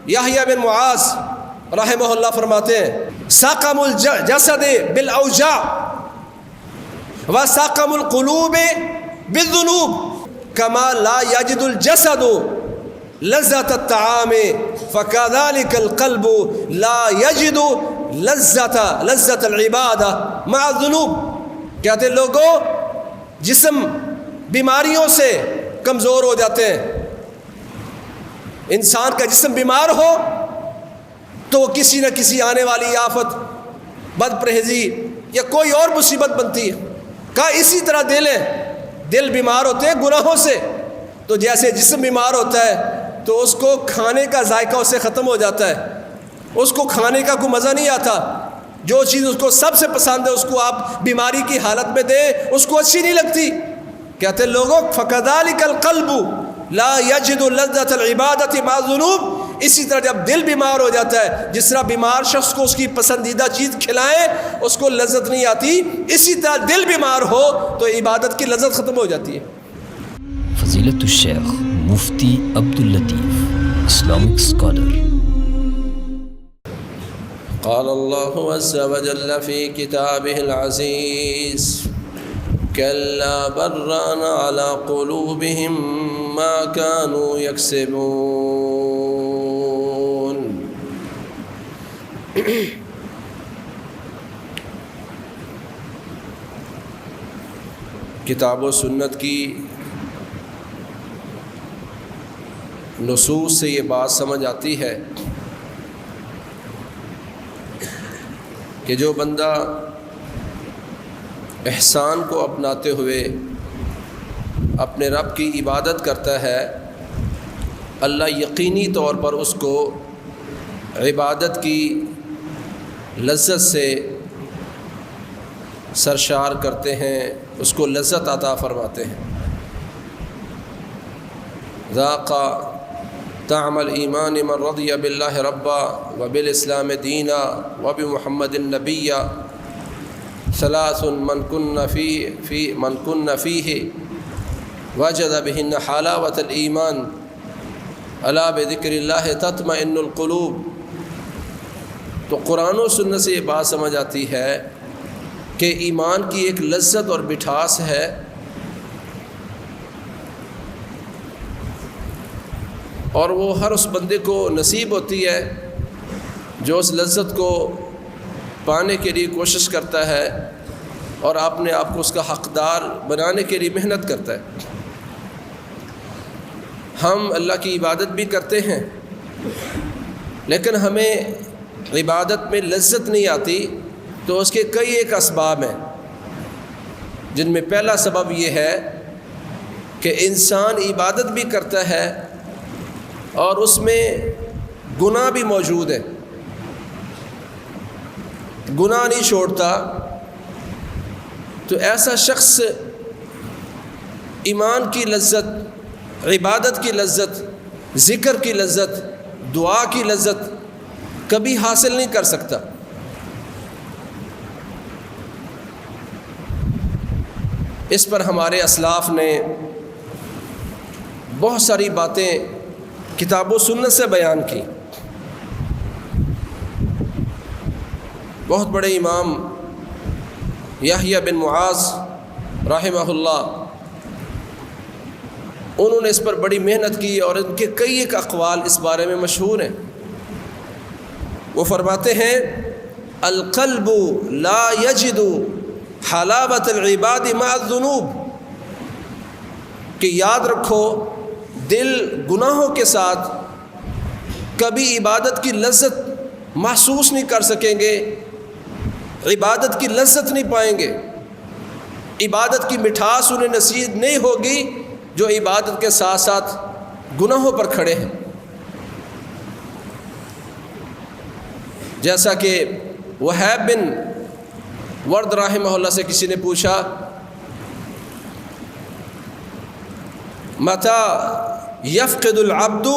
یحییٰ بن معاذ رحمہ اللہ فرماتے ہیں سقم الجسد بالاوجاع وسقم القلوب بالذنوب كما لا يجد الجسد لذة الطعام فكذلك القلب لا يجد لذة العبادة مع الذنوب. کہتے ہیں لوگوں جسم بیماریوں سے کمزور ہو جاتے ہیں. انسان کا جسم بیمار ہو تو وہ کسی نہ کسی آنے والی آفت، بد پرہیزی یا کوئی اور مصیبت بنتی ہے. کہا اسی طرح دل بیمار ہوتے ہیں گناہوں سے. تو جیسے جسم بیمار ہوتا ہے تو اس کو کھانے کا ذائقہ اس سے ختم ہو جاتا ہے، اس کو کھانے کا کوئی مزہ نہیں آتا. جو چیز اس کو سب سے پسند ہے اس کو آپ بیماری کی حالت میں دیں اس کو اچھی نہیں لگتی. کہتے ہیں لوگوں فَكَذَلِكَ الْقَلْبُ لَا يَجِدُ لَذَّةَ الْعِبَادَةِ مَعَ الذُّنُوبِ. اسی طرح جب دل بیمار ہو جاتا ہے، جس طرح بیمار شخص کو اس کی پسندیدہ چیز کھلائیں اس کو لذت نہیں آتی، اسی طرح دل بیمار ہو تو عبادت کی لذت ختم ہو جاتی ہے. فضیلت الشیخ مفتی عبداللطیف اسلامک اسکالر. قال اللہ عز وجل فی کتابہ العزیز کلا بران علی قلوبہم ما كانوا یکسبون. کتاب و سنت کی نصوص سے یہ بات سمجھ آتی ہے کہ جو بندہ احسان کو اپناتے ہوئے اپنے رب کی عبادت کرتا ہے، اللہ یقینی طور پر اس کو عبادت کی لذت سے سرشار کرتے ہیں، اس کو لذت عطا فرماتے ہیں. ذاق طعم الایمان من رضی باللہ ربا وبالاسلام دینا وبمحمد نبیا ثلاث من کن فیہ وجد بہن حلاوۃ الایمان الا بذکر اللہ تطمئن القلوب. تو قرآن و سنت سے یہ بات سمجھ آتی ہے کہ ایمان کی ایک لذت اور مٹھاس ہے اور وہ ہر اس بندے کو نصیب ہوتی ہے جو اس لذت کو پانے کے لیے کوشش کرتا ہے اور اپنے آپ کو اس کا حقدار بنانے کے لیے محنت کرتا ہے. ہم اللہ کی عبادت بھی کرتے ہیں لیکن ہمیں عبادت میں لذت نہیں آتی، تو اس کے کئی ایک اسباب ہیں جن میں پہلا سبب یہ ہے کہ انسان عبادت بھی کرتا ہے اور اس میں گناہ بھی موجود ہے، گناہ نہیں چھوڑتا. تو ایسا شخص ایمان کی لذت، عبادت کی لذت، ذکر کی لذت، دعا کی لذت کبھی حاصل نہیں کر سکتا. اس پر ہمارے اسلاف نے بہت ساری باتیں کتاب و سنت سے بیان کی. بہت بڑے امام یحییٰ بن معاذ رحمہ اللہ، انہوں نے اس پر بڑی محنت کی اور ان کے کئی ایک اقوال اس بارے میں مشہور ہیں. وہ فرماتے ہیں القلب لا یجد حلاوۃ العباد مع الذنوب، کہ یاد رکھو دل گناہوں کے ساتھ کبھی عبادت کی لذت محسوس نہیں کر سکیں گے، عبادت کی لذت نہیں پائیں گے، عبادت کی مٹھاس انہیں نصیب نہیں ہوگی جو عبادت کے ساتھ ساتھ گناہوں پر کھڑے ہیں. جیسا کہ وہیب بن ورد رحمہ اللہ سے کسی نے پوچھا متى يفقد العبد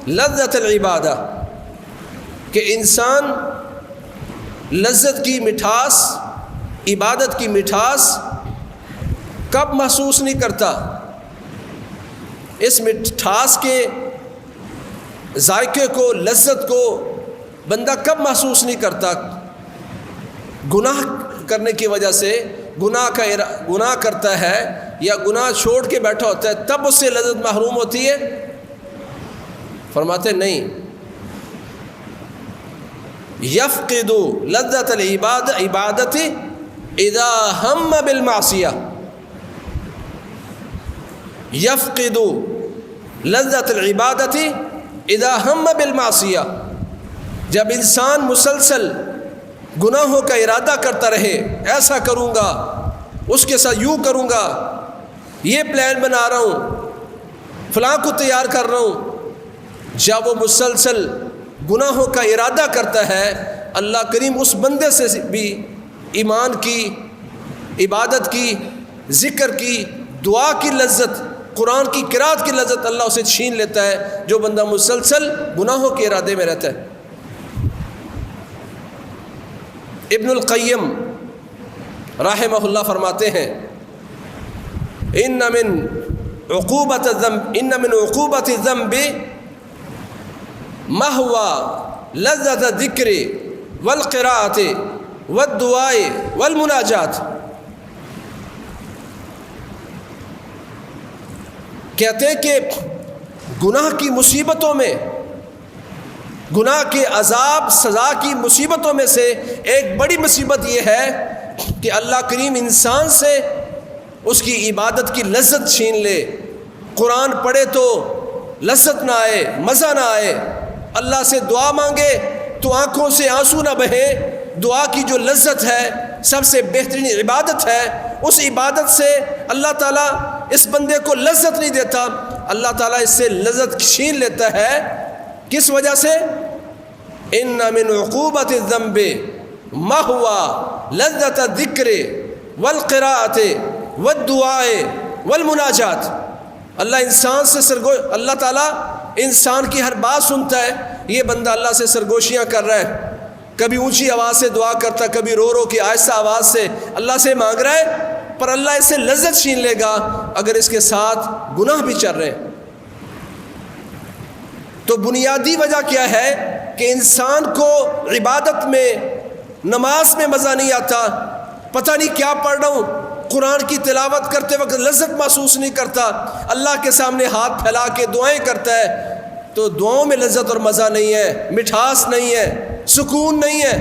لذت العبادہ، کہ انسان لذت کی مٹھاس، عبادت کی مٹھاس کب محسوس نہیں کرتا. اس مٹھاس کے ذائقے کو، لذت کو بندہ کب محسوس نہیں کرتا؟ گناہ کرنے کی وجہ سے گناہ کرتا ہے یا گناہ چھوڑ کے بیٹھا ہوتا ہے تب اس سے لذت محروم ہوتی ہے؟ فرماتے نہیں، یفقد لذت العبادت اذا ہم بالمعصیہ، یفقد لذت العبادت اذا ہم بالمعصیہ، جب انسان مسلسل گناہوں کا ارادہ کرتا رہے، ایسا کروں گا، اس کے ساتھ یوں کروں گا، یہ پلان بنا رہا ہوں، فلاں کو تیار کر رہا ہوں، جب وہ مسلسل گناہوں کا ارادہ کرتا ہے، اللہ کریم اس بندے سے بھی ایمان کی، عبادت کی، ذکر کی، دعا کی لذت، قرآن کی قرات کی لذت اللہ اسے چھین لیتا ہے، جو بندہ مسلسل گناہوں کے ارادے میں رہتا ہے۔ ابن القیم رحمہ اللہ فرماتے ہیں ان من عقوبت الذنب ما هو لذت الذکر والقراءۃ والدعاء والمناجات، کہتے ہیں کہ گناہ کی مصیبتوں میں، گناہ کے عذاب سزا کی مصیبتوں میں سے ایک بڑی مصیبت یہ ہے کہ اللہ کریم انسان سے اس کی عبادت کی لذت چھین لے۔ قرآن پڑھے تو لذت نہ آئے، مزہ نہ آئے، اللہ سے دعا مانگے تو آنکھوں سے آنسو نہ بہے، دعا کی جو لذت ہے سب سے بہترین عبادت ہے، اس عبادت سے اللہ تعالیٰ اس بندے کو لذت نہیں دیتا، اللہ تعالیٰ اس سے لذت چھین لیتا ہے۔ کس وجہ سے؟ ان من عقوبت الذنب ما هو لذت الذکر والقراءۃ والدعاء والمناجات، اللہ تعالیٰ انسان کی ہر بات سنتا ہے، یہ بندہ اللہ سے سرگوشیاں کر رہا ہے، کبھی اونچی آواز سے دعا کرتا ہے، کبھی رو رو کے آہستہ آواز سے اللہ سے مانگ رہا ہے، پر اللہ اس سے لذت چھین لے گا اگر اس کے ساتھ گناہ بھی چل رہے ہیں۔ تو بنیادی وجہ کیا ہے کہ انسان کو عبادت میں، نماز میں مزہ نہیں آتا، پتہ نہیں کیا پڑھ رہا ہوں، قرآن کی تلاوت کرتے وقت لذت محسوس نہیں کرتا، اللہ کے سامنے ہاتھ پھیلا کے دعائیں کرتا ہے تو دعاؤں میں لذت اور مزہ نہیں ہے، مٹھاس نہیں ہے، سکون نہیں ہے،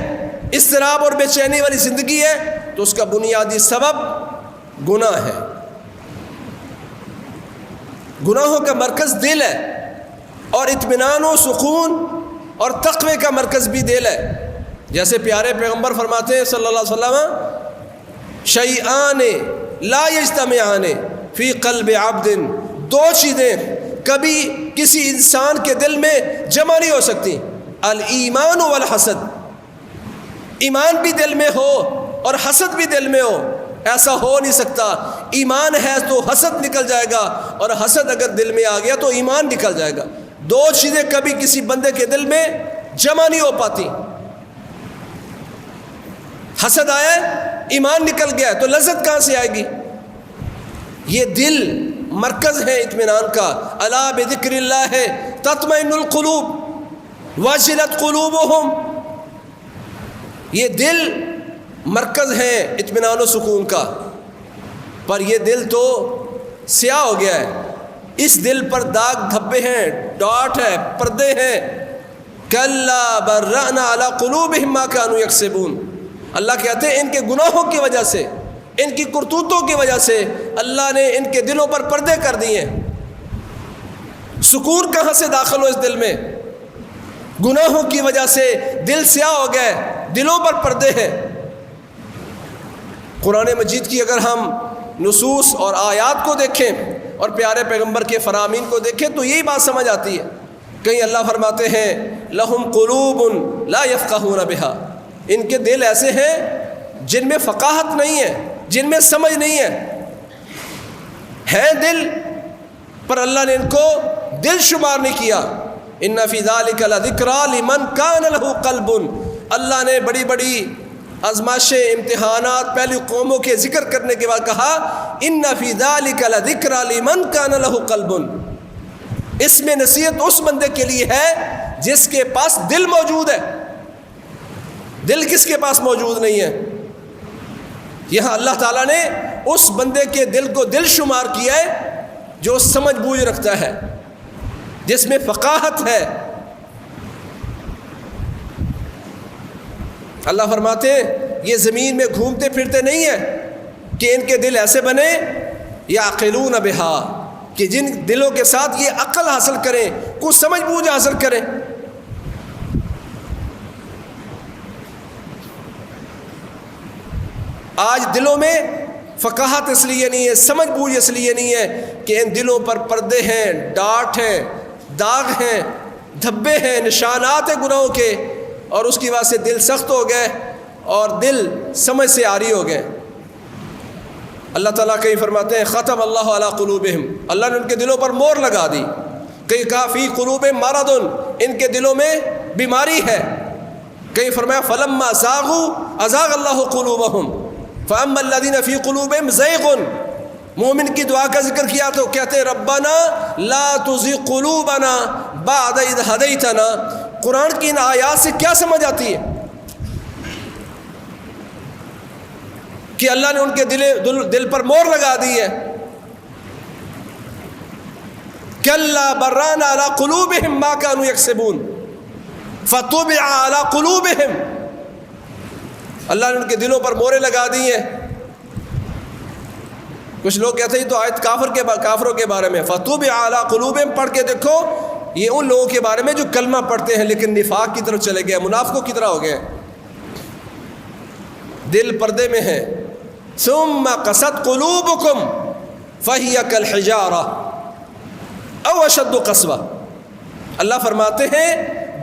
اضطراب اور بے چینی والی زندگی ہے، تو اس کا بنیادی سبب گناہ ہے۔ گناہوں کا مرکز دل ہے، اور اطمینان و سکون اور تقوی کا مرکز بھی دل ہے۔ جیسے پیارے پیغمبر فرماتے ہیں صلی اللہ علیہ وسلم، شیئان لا یجتمعان فی قلب عبد، دو چیزیں کبھی کسی انسان کے دل میں جمع نہیں ہو سکتی، الایمان والحسد، ایمان بھی دل میں ہو اور حسد بھی دل میں ہو، ایسا ہو نہیں سکتا۔ ایمان ہے تو حسد نکل جائے گا، اور حسد اگر دل میں آ گیا تو ایمان نکل جائے گا۔ دو چیزیں کبھی کسی بندے کے دل میں جمع نہیں ہو پاتی۔ حسد آیا، ایمان نکل گیا تو لذت کہاں سے آئے گی؟ یہ دل مرکز ہے اطمینان کا۔ الا بذکر اللہ تطمئن القلوب وجلت قلوبہم، یہ دل مرکز ہے اطمینان و سکون کا، پر یہ دل تو سیاہ ہو گیا ہے، اس دل پر داغ دھبے ہیں، ڈاٹ ہے، پردے ہیں۔ کلا برأنا علی قلوبہم ما کانوا یکسبون، اللہ کہتے ہیں ان کے گناہوں کی وجہ سے، ان کی کرتوتوں کی وجہ سے اللہ نے ان کے دلوں پر پردے کر دیے ہیں۔ سکون کہاں سے داخل ہو اس دل میں؟ گناہوں کی وجہ سے دل سیاہ ہو گئے، دلوں پر پردے ہیں۔ قرآن مجید کی اگر ہم نصوص اور آیات کو دیکھیں اور پیارے پیغمبر کے فرامین کو دیکھیں تو یہی بات سمجھ آتی ہے۔ کہیں اللہ فرماتے ہیں لہم قلوب لا یفقہون بہا، ان کے دل ایسے ہیں جن میں فقاہت نہیں ہے، جن میں سمجھ نہیں ہے دل، پر اللہ نے ان کو دل شمار نہیں کیا۔ ان فی ذلک لذکریٰ لمن کان لہ قلب، اللہ نے بڑی بڑی آزمائشیں، امتحانات پہلی قوموں کے ذکر کرنے کے بعد کہا ان فی ذلک لذکریٰ لمن کان لہ قلب، اس میں نصیحت اس بندے کے لیے ہے جس کے پاس دل موجود ہے. دل کس کے پاس موجود نہیں ہے؟ یہاں اللہ تعالیٰ نے اس بندے کے دل کو دل شمار کیا ہے جو سمجھ بوجھ رکھتا ہے، جس میں فقاہت ہے. اللہ فرماتے ہیں یہ زمین میں گھومتے پھرتے نہیں ہیں کہ ان کے دل ایسے بنے یعقلون بہا، کہ جن دلوں کے ساتھ یہ عقل حاصل کریں، کچھ سمجھ بوجھ حاصل کریں. آج دلوں میں فقاہت اس لیے نہیں ہے، سمجھ بوجھ اس لیے نہیں ہے کہ ان دلوں پر پردے ہیں، ڈاٹ ہیں، داغ ہیں، دھبے ہیں، نشانات ہیں گناہوں کے، اور اس کی وجہ سے دل سخت ہو گئے اور دل سمجھ سے عاری ہو گئے. اللہ تعالیٰ کہیں فرماتے ہیں ختم اللہ علی قلوبہم، اللہ نے ان کے دلوں پر مور لگا دی. کہیں کہا فی قلوبہم مرض، ان کے دلوں میں بیماری ہے. کہیں فرمایا فلما زاغوا ازاغ اللہ قلوبہم فاما الذین فی قلوبہم زیغ. مومن کی دعا کا ذکر کیا تو کہتے ہیں ربنا لا تزغ قلوبنا بعد اذ ہدیتنا. قرآن کی ان آیات سے کیا سمجھ آتی ہے کہ اللہ نے ان کے دل پر مور لگا دی ہے. کلا بران علی قلوبہم ما کانوا یکسبون فطبع علی قلوبہم. اللہ نے ان کے دلوں پر مورے لگا دی ہیں. کچھ لوگ کہتے ہیں تو آیت کافروں کے بارے میں، فطبع علی قلوبہم پڑھ کے دیکھو یہ ان لوگوں کے بارے میں جو کلمہ پڑھتے ہیں لیکن نفاق کی طرف چلے گئے، منافقوں کی طرح ہو گئے، دل پردے میں ہے. ثم قست قلوبکم فہی کالحجارہ او اشد قسوہ. اللہ فرماتے ہیں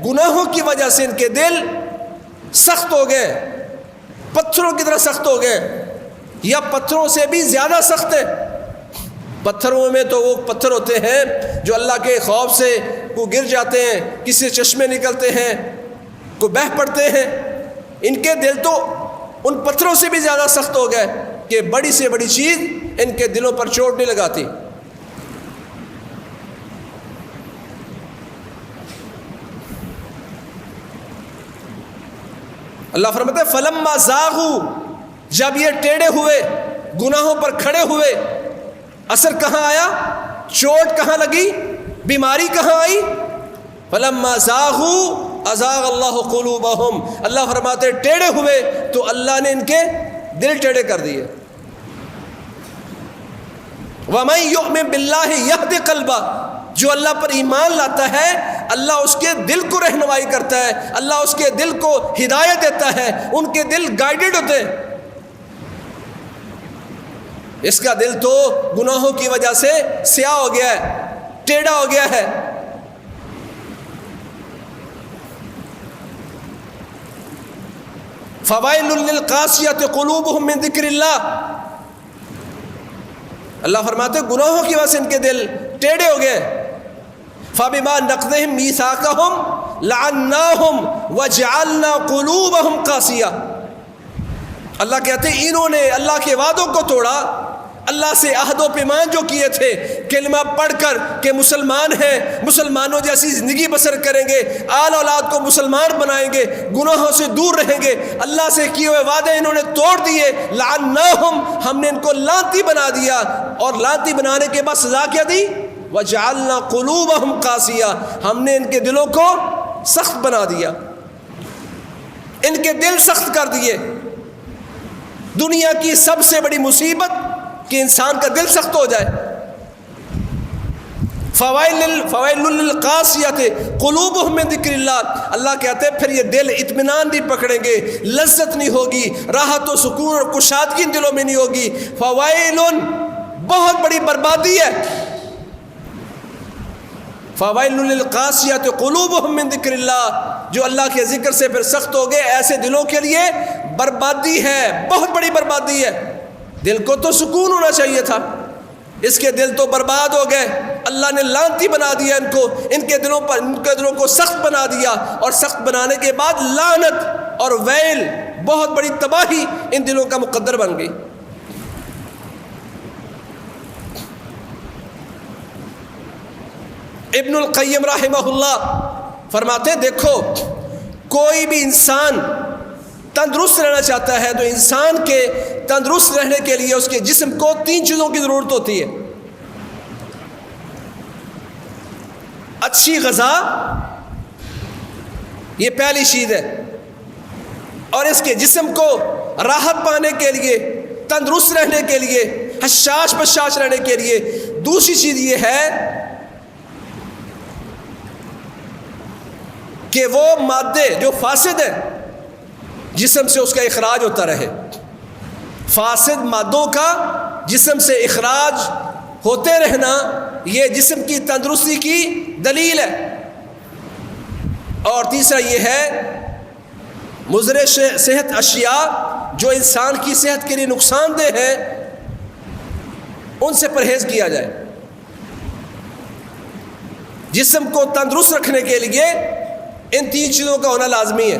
گناہوں کی وجہ سے ان کے دل سخت ہو گئے، پتھروں کی طرح سخت ہو گئے، یا پتھروں سے بھی زیادہ سخت ہے. پتھروں میں تو وہ پتھر ہوتے ہیں جو اللہ کے خوف سے کو گر جاتے ہیں، کسی سے چشمے نکلتے ہیں، کو بہہ پڑتے ہیں. ان کے دل تو ان پتھروں سے بھی زیادہ سخت ہو گئے کہ بڑی سے بڑی چیز ان کے دلوں پر چوٹ نہیں لگاتی. اللہ فرماتے ہیں فلما زاغوا، جب یہ ٹیڑے ہوئے، گناہوں پر کھڑے ہوئے، اثر کہاں آیا؟ چوٹ کہاں لگی؟ بیماری کہاں آئی؟ فلما زاغوا ازاغ اللہ قلوبہم. اللہ فرماتے ٹیڑے ہوئے تو اللہ نے ان کے دل ٹیڑے کر دیے. وَمَن يُؤْمِن بِاللَّهِ يَهْدِ قَلْبَهُ، جو اللہ پر ایمان لاتا ہے اللہ اس کے دل کو رہنمائی کرتا ہے، اللہ اس کے دل کو ہدایت دیتا ہے، ان کے دل گائیڈڈ ہوتے ہیں. اس کا دل تو گناہوں کی وجہ سے سیاہ ہو گیا ہے، ٹیڑھا ہو گیا ہے. فَوَيْلٌ لِّلْقَاسِيَةِ قُلُوبُهُم مِّن ذِكْرِ اللَّهِ. اللہ فرماتے گناہوں کی وجہ سے ان کے دل ٹیڑھے ہو گئے. فَبِمَا نَقْضِهِم مِّيثَاقَهُمْ لَعَنَّاهُمْ وَجَعَلْنَا قُلُوبَهُمْ قَاسِيَةً. اللہ کہتے ہیں انہوں نے اللہ کے وعدوں کو توڑا، اللہ سے عہد و پیمان جو کیے تھے کلمہ پڑھ کر کہ مسلمان ہیں، مسلمانوں جیسی زندگی بسر کریں گے، آل اولاد کو مسلمان بنائیں گے، گناہوں سے دور رہیں گے، اللہ سے کیے ہوئے وعدے انہوں نے توڑ دیے. لعناہم، ہم نے ان کو لعنتی بنا دیا، اور لعنتی بنانے کے بعد سزا کیا دی؟ وجعلنا قلوبہم قاسیہ، ہم نے ان کے دلوں کو سخت بنا دیا، ان کے دل سخت کر دیے. دنیا کی سب سے بڑی مصیبت کہ انسان کا دل سخت ہو جائے. فوائل للقاسیۃ قلوبہم من ذکر اللہ. اللہ کہتے ہیں پھر یہ دل اطمینان نہیں پکڑیں گے، لذت نہیں ہوگی، راحت و سکون اور کشادگی ان دلوں میں نہیں ہوگی. فوائل، بہت بڑی بربادی ہے. فوائل للقاسیۃ قلوبہم من ذکر اللہ، جو اللہ کے ذکر سے پھر سخت ہو گئے، ایسے دلوں کے لیے بربادی ہے، بہت بڑی بربادی ہے. دل کو تو سکون ہونا چاہیے تھا، اس کے دل تو برباد ہو گئے. اللہ نے لعنتی بنا دیا ان کو، ان کے دلوں کو سخت بنا دیا، اور سخت بنانے کے بعد لعنت اور ویل، بہت بڑی تباہی ان دلوں کا مقدر بن گئی. ابن القیم رحمہ اللہ فرماتے ہیں دیکھو کوئی بھی انسان تندرست رہنا چاہتا ہے تو انسان کے تندرست رہنے کے لیے اس کے جسم کو 3 چیزوں کی ضرورت ہوتی ہے. اچھی غذا یہ پہلی چیز ہے، اور اس کے جسم کو راحت پانے کے لیے، تندرست رہنے کے لیے، حشاش بشاش رہنے کے لیے دوسری چیز یہ ہے کہ وہ مادے جو فاسد ہیں جسم سے اس کا اخراج ہوتا رہے. فاسد مادوں کا جسم سے اخراج ہوتے رہنا یہ جسم کی تندرستی کی دلیل ہے. اور تیسرا یہ ہے مضر صحت اشیاء جو انسان کی صحت کے لیے نقصان دہ ہے ان سے پرہیز کیا جائے. جسم کو تندرست رکھنے کے لیے ان 3 چیزوں کا ہونا لازمی ہے.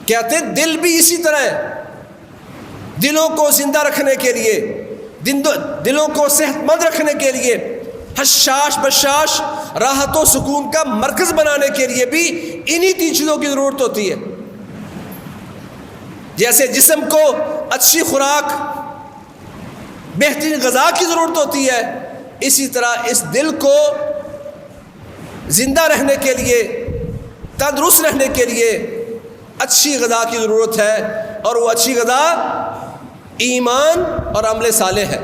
کہتے ہیں دل بھی اسی طرح ہے. دلوں کو زندہ رکھنے کے لیے، دلوں کو صحت مند رکھنے کے لیے، حشاش بشاش راحت و سکون کا مرکز بنانے کے لیے بھی انہی 3 چیزوں کی ضرورت ہوتی ہے. جیسے جسم کو اچھی خوراک، بہترین غذا کی ضرورت ہوتی ہے، اسی طرح اس دل کو زندہ رہنے کے لیے، تندرست رہنے کے لیے اچھی غذا کی ضرورت ہے. اور وہ اچھی غذا ایمان اور عمل صالح ہے.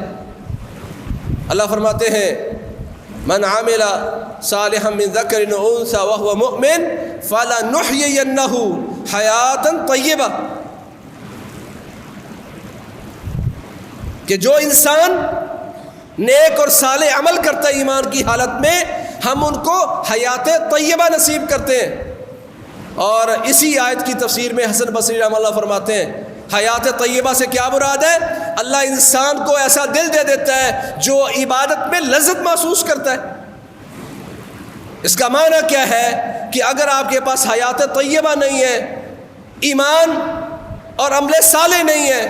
اللہ فرماتے ہیں من عمل صالحا من ذکر او انثى وهو مؤمن فلنحيينه حیاتا طیبہ، کہ جو انسان نیک اور صالح عمل کرتا ہے ایمان کی حالت میں ہم ان کو حیات طیبہ نصیب کرتے ہیں. اور اسی آیت کی تفسیر میں حسن بصری رحمہ اللہ فرماتے ہیں حیات طیبہ سے کیا مراد ہے؟ اللہ انسان کو ایسا دل دے دیتا ہے جو عبادت میں لذت محسوس کرتا ہے. اس کا معنی کیا ہے کہ اگر آپ کے پاس حیات طیبہ نہیں ہے، ایمان اور عمل صالح نہیں ہے،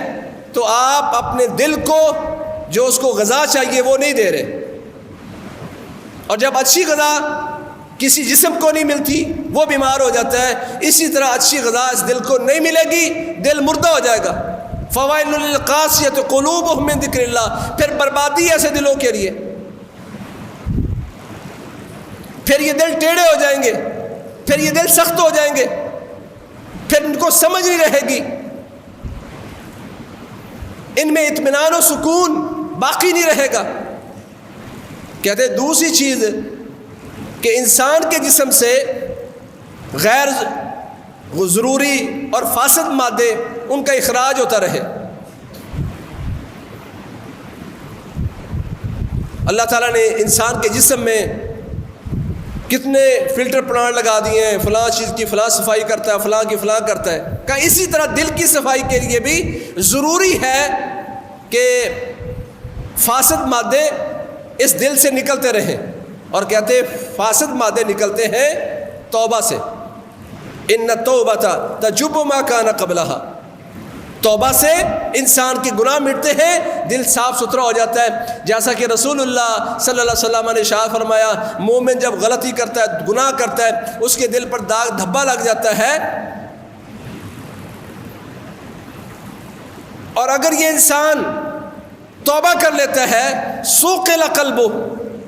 تو آپ اپنے دل کو جو اس کو غذا چاہیے وہ نہیں دے رہے. اور جب اچھی غذا کسی جسم کو نہیں ملتی وہ بیمار ہو جاتا ہے. اسی طرح اچھی غذا اس دل کو نہیں ملے گی، دل مردہ ہو جائے گا. فوائل للقاسیۃ قلوبہم من ذکر اللہ، پھر بربادی ایسے دلوں کے لیے. پھر یہ دل ٹیڑھے ہو جائیں گے، پھر یہ دل سخت ہو جائیں گے، پھر ان کو سمجھ نہیں رہے گی، ان میں اطمینان و سکون باقی نہیں رہے گا. کہتے ہیں دوسری چیز کہ انسان کے جسم سے غیر ضروری اور فاسد مادے ان کا اخراج ہوتا رہے. اللہ تعالیٰ نے انسان کے جسم میں کتنے فلٹر پلانٹ لگا دیے ہیں، فلاں چیز کی فلاں صفائی کرتا ہے، فلاں کی فلاں کرتا ہے. کہ اسی طرح دل کی صفائی کے لیے بھی ضروری ہے کہ فاسد مادے اس دل سے نکلتے رہیں. اور کہتے ہیں فاسد مادے نکلتے ہیں توبہ سے. ان التوبۃ تجب ما کان قبلھا، توبہ سے انسان کے گناہ مٹتے ہیں، دل صاف ستھرا ہو جاتا ہے. جیسا کہ رسول اللہ صلی اللہ علیہ وسلم نے ارشاد فرمایا مومن جب غلطی کرتا ہے، گناہ کرتا ہے، اس کے دل پر داغ دھبا لگ جاتا ہے. اور اگر یہ انسان توبہ کر لیتا ہے سوقل قلبہ،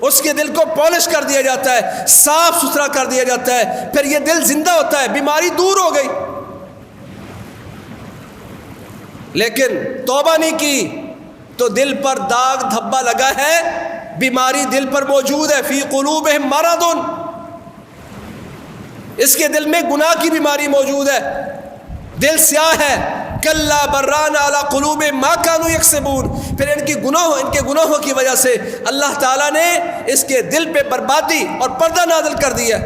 اس کے دل کو پالش کر دیا جاتا ہے، صاف ستھرا کر دیا جاتا ہے، پھر یہ دل زندہ ہوتا ہے، بیماری دور ہو گئی. لیکن توبہ نہیں کی تو دل پر داغ دھبا لگا ہے، بیماری دل پر موجود ہے. فی قلوبہم مرض، اس کے دل میں گناہ کی بیماری موجود ہے، دل سیاہ ہے. کلا بران علی قلوب ما کانوا یکسبون، پھر ان کے گناہوں کی وجہ سے اللہ تعالیٰ نے اس کے دل پہ بربادی اور پردہ نازل کر دیا.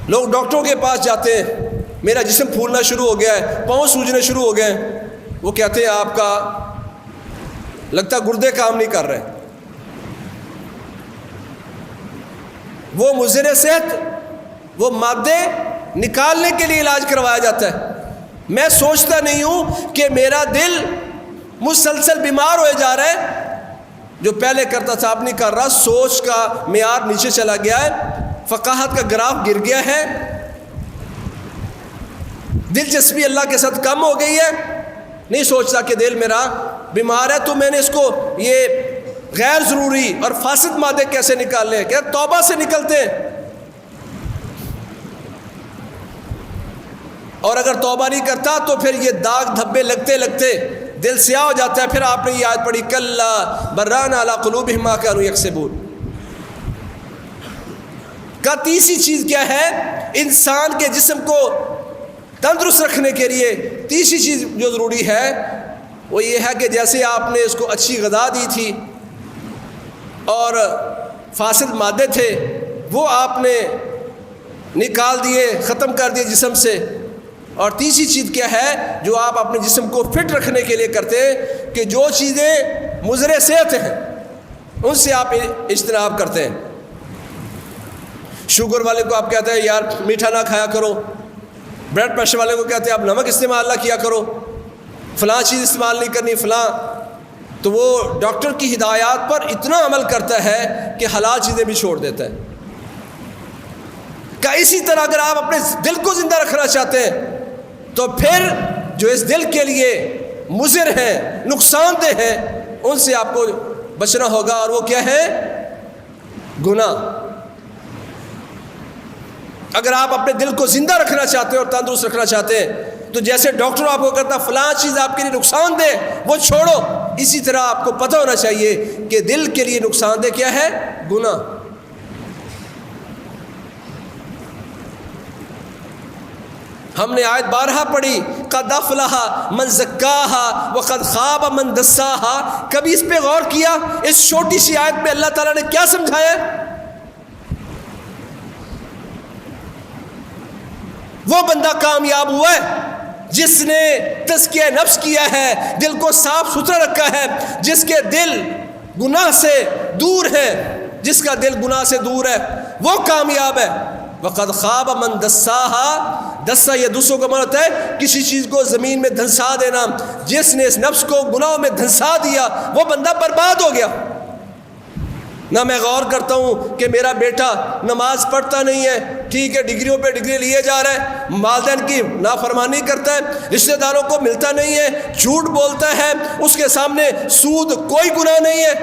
لوگ ڈاکٹروں کے پاس جاتے ہیں، میرا جسم پھولنا شروع ہو گیا ہے، پاؤں سوجنے شروع ہو گئے ہیں. وہ کہتے ہیں آپ کا لگتا گردے کام نہیں کر رہے. وہ مضر صحت، وہ مادے نکالنے کے لیے علاج کروایا جاتا ہے. میں سوچتا نہیں ہوں کہ میرا دل مسلسل بیمار ہوئے جا رہا ہے، جو پہلے کرتا تھا اب نہیں کر رہا، سوچ کا معیار نیچے چلا گیا ہے، فقاہت کا گراف گر گیا ہے، دلچسپی اللہ کے ساتھ کم ہو گئی ہے، نہیں سوچتا کہ دل میرا بیمار ہے، تو میں نے اس کو یہ غیر ضروری اور فاسد مادے کیسے نکالنے ہیں، کہ توبہ سے نکلتے ہیں، اور اگر توبہ نہیں کرتا تو پھر یہ داغ دھبے لگتے لگتے دل سیاہ ہو جاتا ہے۔ پھر آپ نے یہ آیت پڑھی کلا بران علی قلوبہم ما کانوا یکسبون کا تیسری چیز کیا ہے؟ انسان کے جسم کو تندرست رکھنے کے لیے تیسری چیز جو ضروری ہے وہ یہ ہے کہ جیسے آپ نے اس کو اچھی غذا دی تھی اور فاسد مادے تھے وہ آپ نے نکال دیے، ختم کر دیے جسم سے، اور تیسری چیز کیا ہے جو آپ اپنے جسم کو فٹ رکھنے کے لیے کرتے ہیں کہ جو چیزیں مضر صحت ہیں ان سے آپ اجتناب کرتے ہیں۔ شوگر والے کو آپ کہتے ہیں یار میٹھا نہ کھایا کرو، بلڈ پریشر والے کو کہتے ہیں آپ نمک استعمال نہ کیا کرو، فلاں چیز استعمال نہیں کرنی فلاں، تو وہ ڈاکٹر کی ہدایات پر اتنا عمل کرتا ہے کہ حلال چیزیں بھی چھوڑ دیتا ہے۔ کہ اسی طرح اگر آپ اپنے دل کو زندہ رکھنا چاہتے ہیں تو پھر جو اس دل کے لیے مضر ہیں، نقصان دہ ہیں، ان سے آپ کو بچنا ہوگا، اور وہ کیا ہے؟ گناہ۔ اگر آپ اپنے دل کو زندہ رکھنا چاہتے ہیں اور تندرست رکھنا چاہتے ہیں تو جیسے ڈاکٹر آپ کو کہتا فلاں چیز آپ کے لیے نقصان دہ وہ چھوڑو، اسی طرح آپ کو پتہ ہونا چاہیے کہ دل کے لیے نقصان دہ کیا ہے؟ گناہ۔ ہم نے آیت بارہا پڑھی قد افلح من زکاہا وقد خاب من دساہا، کبھی اس پہ غور کیا اس چھوٹی سی آیت میں اللہ تعالیٰ نے کیا سمجھایا؟ وہ بندہ کامیاب ہوا ہے جس نے تزکیہ نفس کیا ہے، دل کو صاف ستھرا رکھا ہے، جس کے دل گناہ سے دور ہے، جس کا دل گناہ سے دور ہے وہ کامیاب ہے۔ وقد خواب من دساہا، دسا یہ دوسروں کا معنی ہوتا ہے کسی چیز کو زمین میں دھنسا دینا، جس نے اس نفس کو گناہوں میں دھنسا دیا وہ بندہ برباد ہو گیا۔ نہ میں غور کرتا ہوں کہ میرا بیٹا نماز پڑھتا نہیں ہے، ٹھیک ہے ڈگریوں پہ ڈگری لیے جا رہا ہے، والدین کی نافرمانی کرتا ہے، رشتہ داروں کو ملتا نہیں ہے، جھوٹ بولتا ہے، اس کے سامنے سود کوئی گناہ نہیں ہے،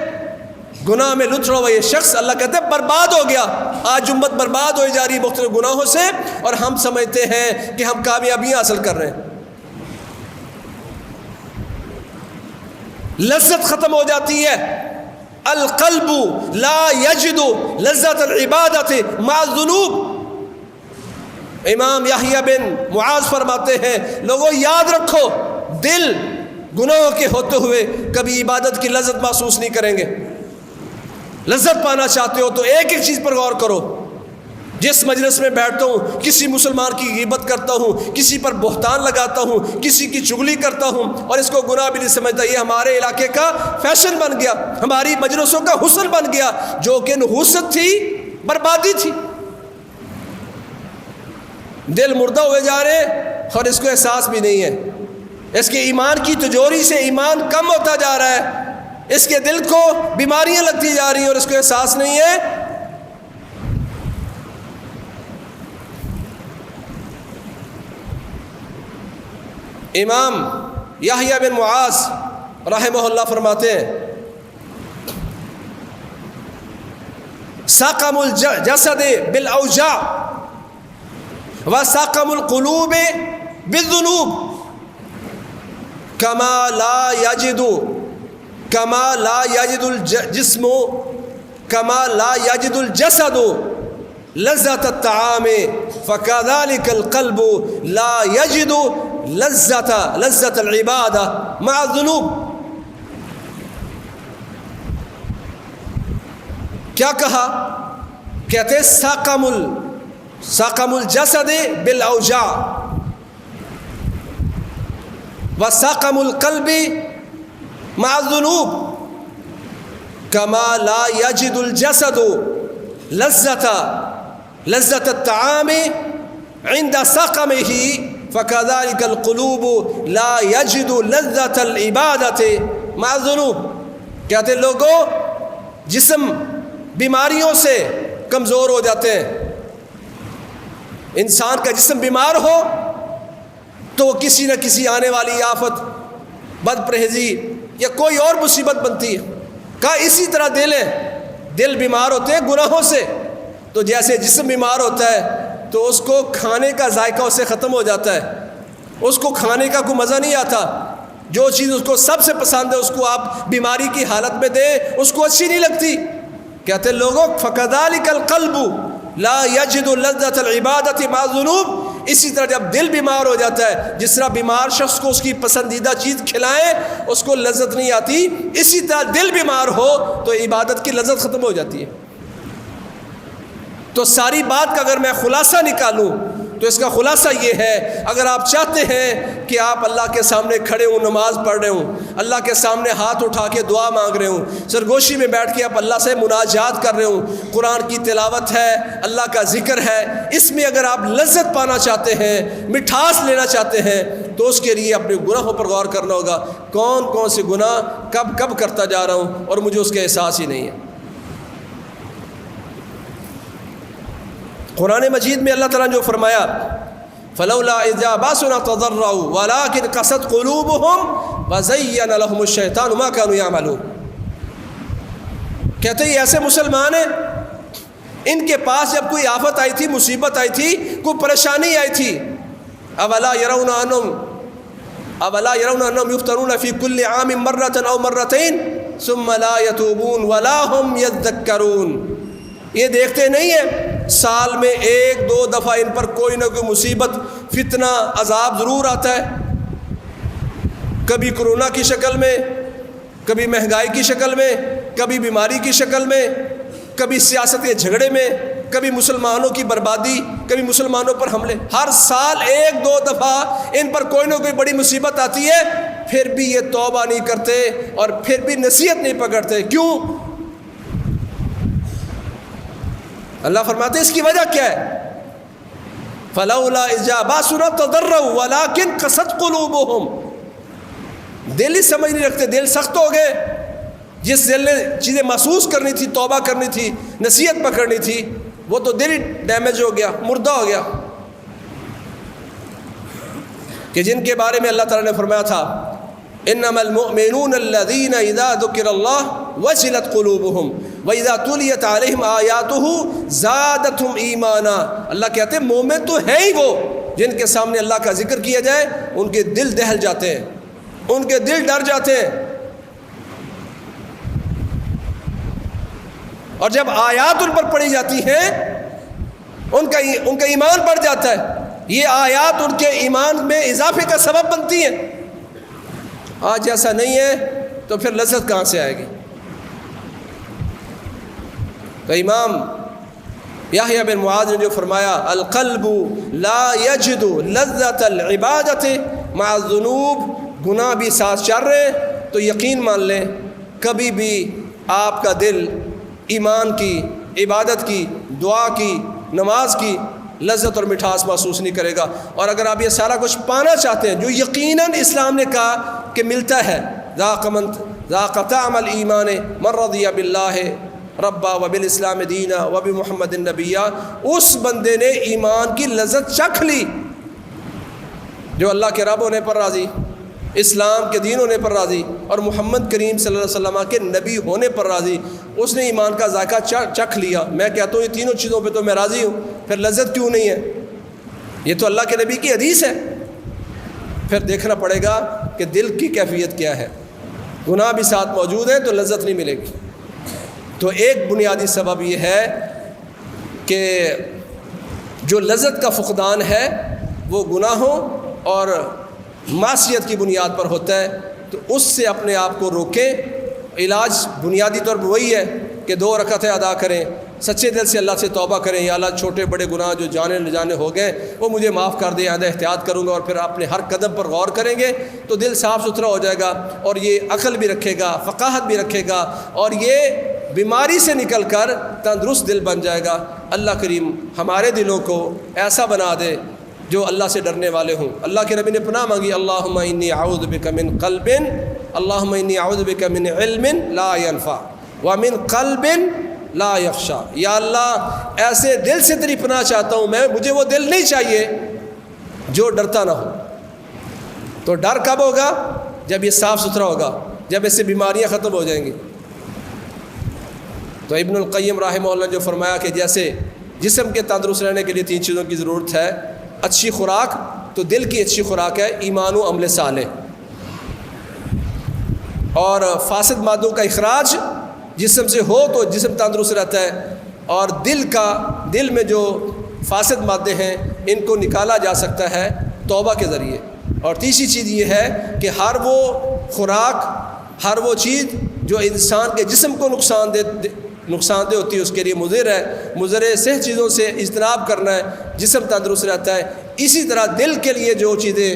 گناہ میں لطڑا ہوا یہ شخص اللہ کہتے ہیں برباد ہو گیا۔ آج امت برباد ہوئی جا رہی ہے مختلف گناہوں سے، اور ہم سمجھتے ہیں کہ ہم کامیابیاں حاصل کر رہے ہیں۔ لذت ختم ہو جاتی ہے۔ القلب لا یجد لذت العبادت مع الذنوب، امام یحییٰ بن معاذ فرماتے ہیں لوگوں یاد رکھو دل گناہوں کے ہوتے ہوئے کبھی عبادت کی لذت محسوس نہیں کریں گے۔ لذت پانا چاہتے ہو تو ایک ایک چیز پر غور کرو۔ جس مجلس میں بیٹھتا ہوں کسی مسلمان کی غیبت کرتا ہوں، کسی پر بہتان لگاتا ہوں، کسی کی چغلی کرتا ہوں اور اس کو گناہ بھی نہیں سمجھتا، یہ ہمارے علاقے کا فیشن بن گیا، ہماری مجلسوں کا حسن بن گیا، جو کہ نحوست تھی، بربادی تھی۔ دل مردہ ہوئے جا رہے ہیں اور اس کو احساس بھی نہیں ہے، اس کے ایمان کی تجوری سے ایمان کم ہوتا جا رہا ہے، اس کے دل کو بیماریاں لگتی جا رہی ہیں اور اس کو احساس نہیں ہے۔ امام یحییٰ بن معاذ رحمہ اللہ فرماتے ہیں سقم الجسد بالاوجاع وسقم القلوب بالذنوب كما لا يجد الجسم كما لا يجد الجسد لذت الطعام فكذلك القلب لا يجد لذت العبادة مع الذنوب۔ کیا کہا؟ کہتے سقم الجسد بالاوجاع وسقم القلب مع الذنوب كما لا يجد الجسد لذة الطعام عند سقمه فَكَذَلِكَ الْقُلُوبُ لَا يَجِدُ لَذَّةَ الْعِبَادَةِ مَعَ الذُّنُوبِ، کہتے ہیں لوگوں جسم بیماریوں سے کمزور ہو جاتے ہیں. انسان کا جسم بیمار ہو تو وہ کسی نہ کسی آنے والی آفت، بد پرہیزی یا کوئی اور مصیبت بنتی ہے. کہا اسی طرح دل بیمار ہوتے ہیں گناہوں سے. تو جیسے جسم بیمار ہوتا ہے تو اس کو کھانے کا ذائقہ اس سے ختم ہو جاتا ہے، اس کو کھانے کا کوئی مزہ نہیں آتا. جو چیز اس کو سب سے پسند ہے اس کو آپ بیماری کی حالت میں دیں اس کو اچھی نہیں لگتی. کہتے ہیں لوگوں فَكَذَلِكَ الْقَلْبُ لَا يَجِدُ لَذَّةَ الْعِبَادَةِ مَعَ الذُّنُوبِ. اسی طرح جب دل بیمار ہو جاتا ہے، جس طرح بیمار شخص کو اس کی پسندیدہ چیز کھلائیں اس کو لذت نہیں آتی، اسی طرح دل بیمار ہو تو عبادت کی لذت ختم ہو جاتی ہے. تو ساری بات کا اگر میں خلاصہ نکالوں تو اس کا خلاصہ یہ ہے، اگر آپ چاہتے ہیں کہ آپ اللہ کے سامنے کھڑے ہوں، نماز پڑھ رہے ہوں، اللہ کے سامنے ہاتھ اٹھا کے دعا مانگ رہے ہوں، سرگوشی میں بیٹھ کے آپ اللہ سے مناجات کر رہے ہوں، قرآن کی تلاوت ہے، اللہ کا ذکر ہے، اس میں اگر آپ لذت پانا چاہتے ہیں، مٹھاس لینا چاہتے ہیں تو اس کے لیے اپنے گناہوں پر غور کرنا ہوگا. کون کون سے گناہ کب کرتا جا رہا ہوں اور مجھے اس کا احساس ہی نہیں ہے. قرآن مجید میں اللہ تعالیٰ نے جو فرمایا فَلَوْلَا إِذْ بَأْسُنَا تَضَرَّعُوا وَلَٰكِنْ قَسَتْ قُلُوبُهُمْ وَزَيَّنَ لَهُمُ الشَّيْطَانُ مَا كَانُوا يَعْمَلُونَ. کہتے ہیں یہ ایسے مسلمان ہیں ان کے پاس جب کوئی آفت آئی تھی، مصیبت آئی تھی، کوئی پریشانی آئی تھی، أَوَلَا يَرَوْنَ أَنَّهُمْ يُفْتَنُونَ فِي كُلِّ عَامٍ مَرَّةً أَوْ مَرَّتَيْنِ ثُمَّ لَا يَتُوبُونَ وَلَا هُمْ يَذَّكَّرُونَ. یہ دیکھتے نہیں ہیں سال میں ایک دو دفعہ ان پر کوئی نہ کوئی مصیبت، فتنہ، عذاب ضرور آتا ہے. کبھی کرونا کی شکل میں، کبھی مہنگائی کی شکل میں، کبھی بیماری کی شکل میں، کبھی سیاست کے جھگڑے میں، کبھی مسلمانوں کی بربادی، کبھی مسلمانوں پر حملے. ہر سال ایک دو دفعہ ان پر کوئی نہ کوئی بڑی مصیبت آتی ہے، پھر بھی یہ توبہ نہیں کرتے اور پھر بھی نصیحت نہیں پکڑتے. کیوں؟ اللہ فرماتے ہیں اس کی وجہ کیا ہے؟ فَلَوْلَا إِذْ بَأْسُنَا تَضَرَّعُوا وَلَٰكِنْ قَسَتْ قُلُوبُهُمْ. دل ہی سمجھ نہیں رکھتے، دل سخت ہو گئے. جس دل نے چیزیں محسوس کرنی تھی، توبہ کرنی تھی، نصیحت پکڑنی تھی، وہ تو دل ہی ڈیمیج ہو گیا، مردہ ہو گیا. کہ جن کے بارے میں اللہ تعالیٰ نے فرمایا تھا انما المؤمنون الذين اذا ذكر الله وجلت قلوبهم واذا تليت عليهم اياته زادتهم ایمانا. اللہ کہتے ہیں مومن تو ہیں ہی وہ جن کے سامنے اللہ کا ذکر کیا جائے ان کے دل دہل جاتے ہیں، ان کے دل ڈر جاتے ہیں. اور جب آیات ان پر پڑھی جاتی ہیں ان کا ایمان بڑھ جاتا ہے. یہ آیات ان کے ایمان میں اضافے کا سبب بنتی ہیں. آج ایسا نہیں ہے تو پھر لذت کہاں سے آئے گی؟ تو امام یحییٰ بن معاذ نے جو فرمایا القلب لا یجد لذت العبادت مع الذنوب، گناہ بھی ساتھ چل رہے تو یقین مان لیں کبھی بھی آپ کا دل ایمان کی، عبادت کی، دعا کی، نماز کی لذت اور مٹھاس محسوس نہیں کرے گا. اور اگر آپ یہ سارا کچھ پانا چاہتے ہیں جو یقیناً اسلام نے کہا کہ ملتا ہے، ذاق طعم الایمان من رضی باللہ ربا وبالاسلام دینا وبمحمد نبیا، اس بندے نے ایمان کی لذت چکھ لی جو اللہ کے رب ہونے پر راضی، اسلام کے دین ہونے پر راضی اور محمد کریم صلی اللہ علیہ وسلم کے نبی ہونے پر راضی. اس نے ایمان کا ذائقہ چکھ لیا. میں کہتا ہوں یہ تینوں چیزوں پہ تو میں راضی ہوں، پھر لذت کیوں نہیں ہے؟ یہ تو اللہ کے نبی کی حدیث ہے. پھر دیکھنا پڑے گا کہ دل کی کیفیت کیا ہے. گناہ بھی ساتھ موجود ہیں تو لذت نہیں ملے گی. تو ایک بنیادی سبب یہ ہے کہ جو لذت کا فقدان ہے وہ گناہوں اور معصیت کی بنیاد پر ہوتا ہے. تو اس سے اپنے آپ کو روکیں. علاج بنیادی طور پر وہی ہے کہ 2 رکعتیں ادا کریں، سچے دل سے اللہ سے توبہ کریں، یا اللہ چھوٹے بڑے گناہ جو جانے نہ جانے ہو گئے وہ مجھے معاف کر دیں، آئندہ احتیاط کروں گا. اور پھر اپنے ہر قدم پر غور کریں گے تو دل صاف ستھرا ہو جائے گا اور یہ عقل بھی رکھے گا، فقاہت بھی رکھے گا اور یہ بیماری سے نکل کر تندرست دل بن جائے گا. اللہ کریم ہمارے دلوں کو ایسا بنا دے جو اللہ سے ڈرنے والے ہوں۔ اللہ کے نبی نے پناہ مانگی، اللہم انی اعوذ بک من قلب، اللہم انی اعوذ بک من علم لا ینفع ومن قلب لا یخشع۔ یا اللہ ایسے دل سے تیری پناہ چاہتا ہوں میں، مجھے وہ دل نہیں چاہیے جو ڈرتا نہ ہو۔ تو ڈر کب ہوگا؟ جب یہ صاف ستھرا ہوگا، جب اس سے بیماریاں ختم ہو جائیں گی۔ تو ابن القیم رحمہ اللہ جو فرمایا کہ جیسے جسم کے تندرست رہنے کے لیے 3 چیزوں کی ضرورت ہے، اچھی خوراک، تو دل کی اچھی خوراک ہے ایمان و عمل صالح، اور فاسد مادوں کا اخراج جسم سے ہو تو جسم تندرست رہتا ہے، اور دل میں جو فاسد مادے ہیں ان کو نکالا جا سکتا ہے توبہ کے ذریعے۔ اور تیسری چیز یہ ہے کہ ہر وہ خوراک، ہر وہ چیز جو انسان کے جسم کو نقصان دہ ہوتی ہے اس کے لیے مضر ہے، مضر صحت چیزوں سے اجتناب کرنا ہے، جسم تندرست رہتا ہے۔ اسی طرح دل کے لیے جو چیزیں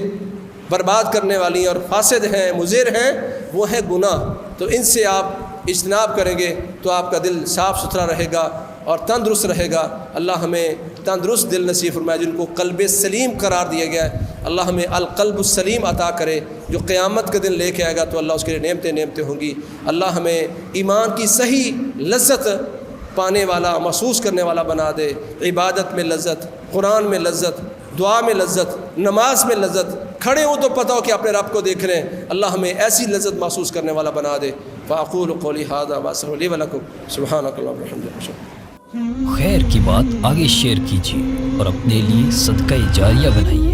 برباد کرنے والی ہیں اور فاسد ہیں، مضر ہیں، وہ ہیں گناہ۔ تو ان سے آپ اجتناب کریں گے تو آپ کا دل صاف ستھرا رہے گا اور تندرست رہے گا۔ اللہ ہمیں تندرست دل نصیب فرمائے جن کو قلب سلیم قرار دیا گیا ہے۔ اللہ ہمیں القلب السلیم عطا کرے جو قیامت کے دن لے کے آئے گا تو اللہ اس کے لیے نعمتیں ہوں گی۔ اللہ ہمیں ایمان کی صحیح لذت پانے والا، محسوس کرنے والا بنا دے، عبادت میں لذت، قرآن میں لذت، دعا میں لذت، نماز میں لذت، کھڑے ہوں تو پتہ ہو کہ اپنے رب کو دیکھ رہے ہیں۔ اللہ ہمیں ایسی لذت محسوس کرنے والا بنا دے۔ فاقول قولی ھذا واستغفر لی ولکم سبحانک اللہم وبحمدک۔ خیر کی بات آگے شیئر کیجیے اور اپنے لیے صدقہ جاریہ بنائیے۔